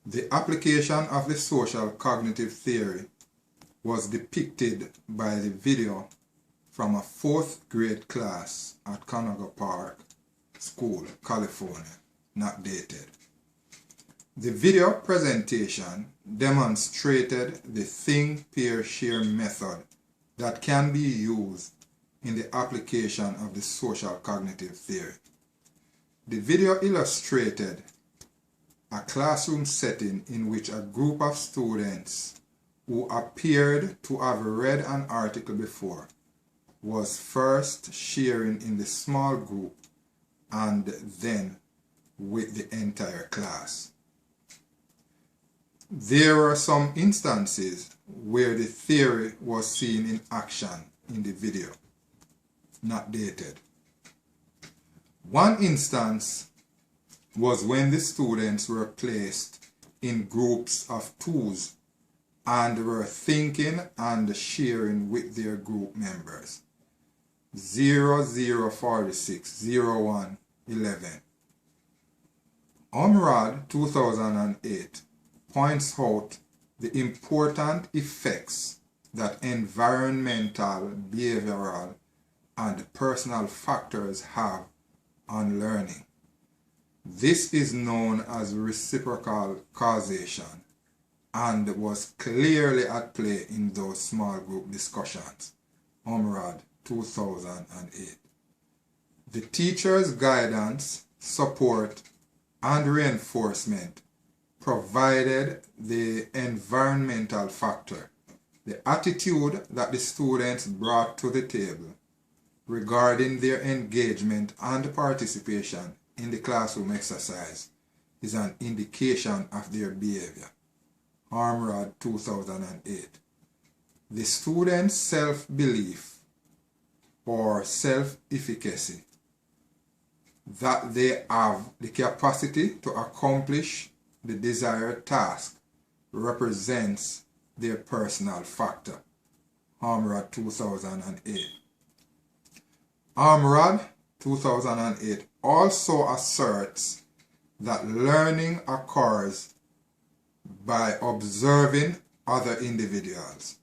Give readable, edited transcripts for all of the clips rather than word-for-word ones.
The application of the social cognitive theory was depicted by the video from a 4th grade class at Conover Park School, California, not dated. The video presentation demonstrated the think, pair, share method that can be used in the application of the social cognitive theory. The video illustrated a classroom setting in which a group of students who appeared to have read an article before was first sharing in the small group and then with the entire class. There were some instances where the theory was seen in action in the video, not dated. One instance was when the students were placed in groups of 2s and were thinking and sharing with their group members. 0046 01 11. Omrad 2008 points out the important effects that environmental, behavioral, and personal factors have on learning. This is known as reciprocal causation and was clearly at play in those small group discussions. Omrad 2008. The teacher's guidance, support, and reinforcement provided the environmental factor, the attitude that the students brought to the table regarding their engagement and participation in the classroom exercise is an indication of their behavior. Omrad 2008. The students' self-belief or self-efficacy that they have the capacity to accomplish the desired task represents their personal factor. Omrad 2008. Omrad 2008 also asserts that learning occurs by observing other individuals.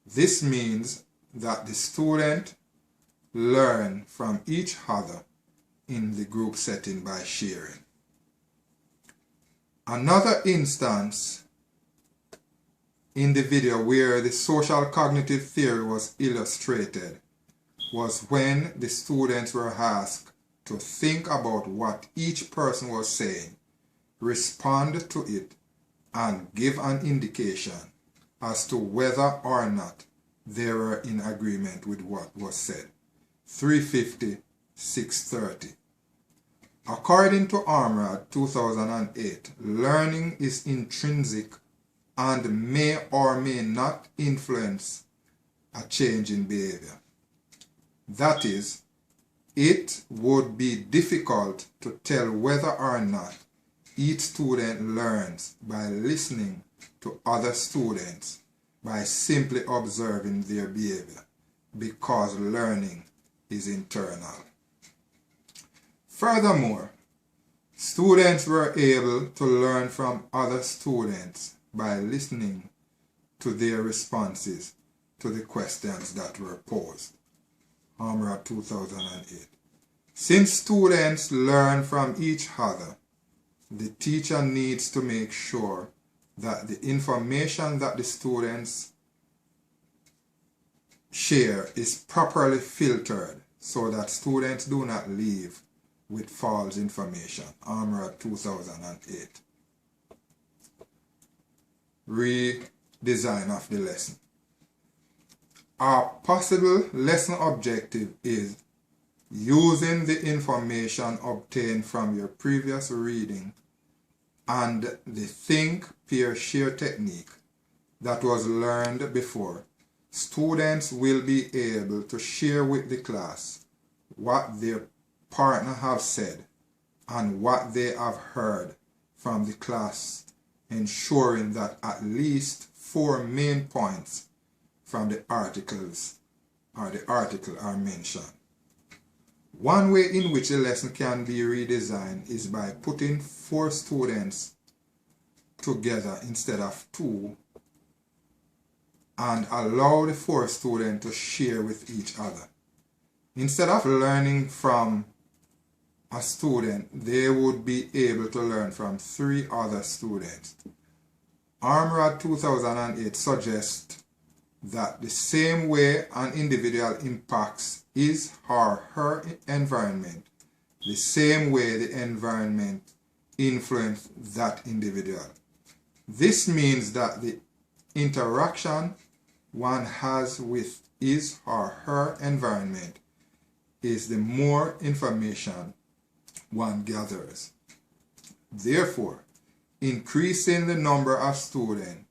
This means that the student learn from each other in the group setting by sharing. Another instance in the video where the social cognitive theory was illustrated was when the students were asked to think about what each person was saying, respond to it, and give an indication as to whether or not they were in agreement with what was said. 350, 630. According to Omrad 2008, learning is intrinsic and may or may not influence a change in behavior. That is, it would be difficult to tell whether or not each student learns by listening to other students by simply observing their behavior, because learning is internal. Furthermore, students were able to learn from other students by listening to their responses to the questions that were posed. Omrad 2008. Since students learn from each other, the teacher needs to make sure that the information that the students share is properly filtered so that students do not leave with false information. Omrad 2008. Redesign of the lesson. Our possible lesson objective is using the information obtained from your previous reading and the think, pair, share technique that was learned before. Students will be able to share with the class what their partner have said and what they have heard from the class, ensuring that at least 4 main points from the articles or the article are mentioned. One way in which a lesson can be redesigned is by putting 4 students together instead of 2 and allow the 4 students to share with each other. Instead of learning from a student, they would be able to learn from 3 other students. Armrod 2008 suggests that the same way an individual impacts his or her environment, the same way the environment influences that individual. This means that the interaction one has with his or her environment is the more information one gathers. Therefore, increasing the number of students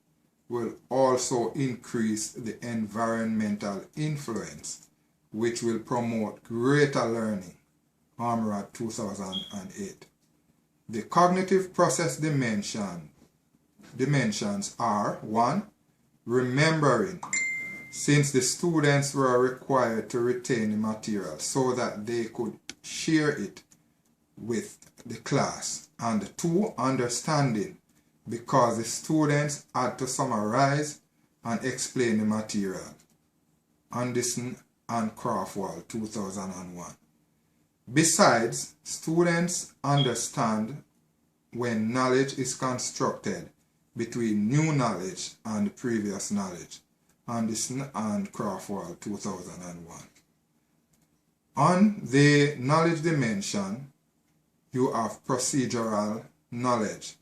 will also increase the environmental influence, which will promote greater learning. Armrod 2008. The cognitive process dimensions are 1. Remembering, since the students were required to retain the material so that they could share it with the class, and 2. Understanding, because the students had to summarize and explain the material. Anderson and Crawford 2001. Besides, students understand when knowledge is constructed between new knowledge and previous knowledge. Anderson and Crawford 2001. On the knowledge dimension, you have procedural knowledge,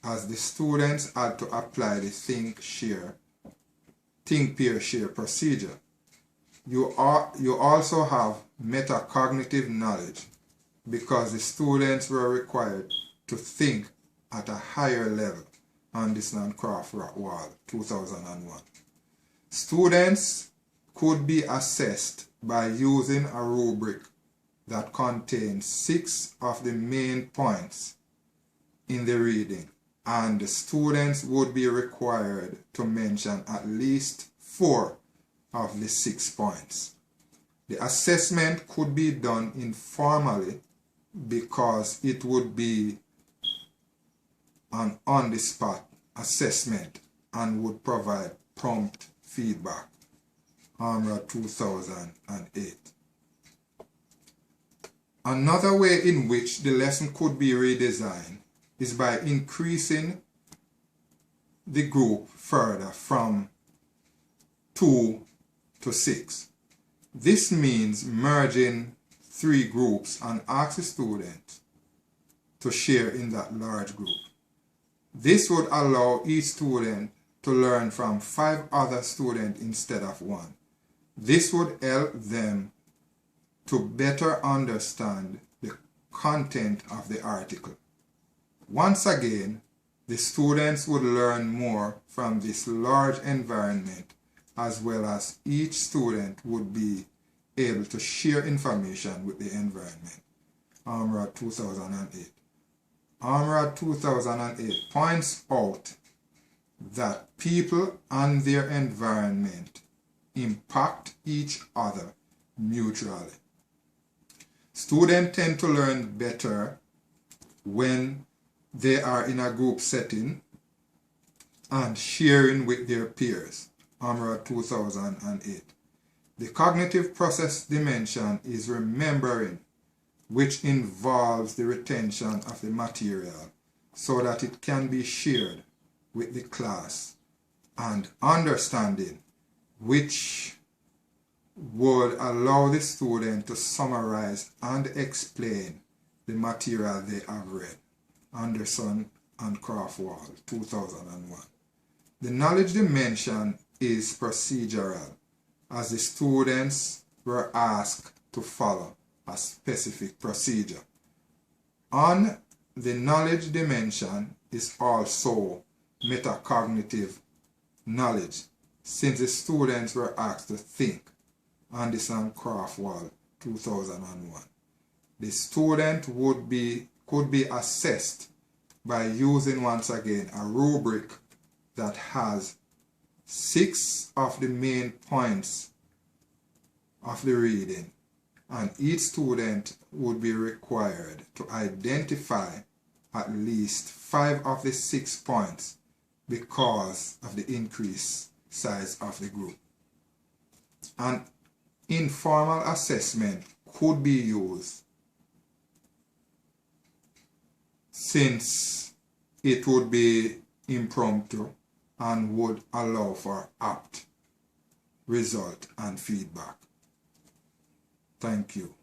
as the students had to apply the think, pair, share procedure. You also have metacognitive knowledge, because the students were required to think at a higher level. Anderson and Crawford 2001. Students could be assessed by using a rubric that contains 6 of the main points in the reading, and the students would be required to mention at least 4 of the 6 points. The assessment could be done informally because it would be an on-the-spot assessment and would provide prompt feedback. Armrod 2008. Another way in which the lesson could be redesigned is by increasing the group further from 2 to 6. This means merging 3 groups and ask the students to share in that large group. This would allow each student to learn from 5 other students instead of 1. This would help them to better understand the content of the article. Once again, the students would learn more from this large environment, as well as each student would be able to share information with the environment. Armrod 2008. Armrod 2008 points out that people and their environment impact each other mutually. Students tend to learn better when they are in a group setting and sharing with their peers. Armrod 2008. The cognitive process dimension is remembering, which involves the retention of the material so that it can be shared with the class, and understanding, which would allow the student to summarize and explain the material they have read. Anderson and Crawford 2001. The knowledge dimension is procedural, as the students were asked to follow a specific procedure. On the knowledge dimension is also metacognitive knowledge, since the students were asked to think. Anderson Crawford 2001. The student could be assessed by using, once again, a rubric that has 6 of the main points of the reading, and each student would be required to identify at least 5 of the 6 points because of the increased size of the group. An informal assessment could be used since it would be impromptu and would allow for apt result and feedback. Thank you.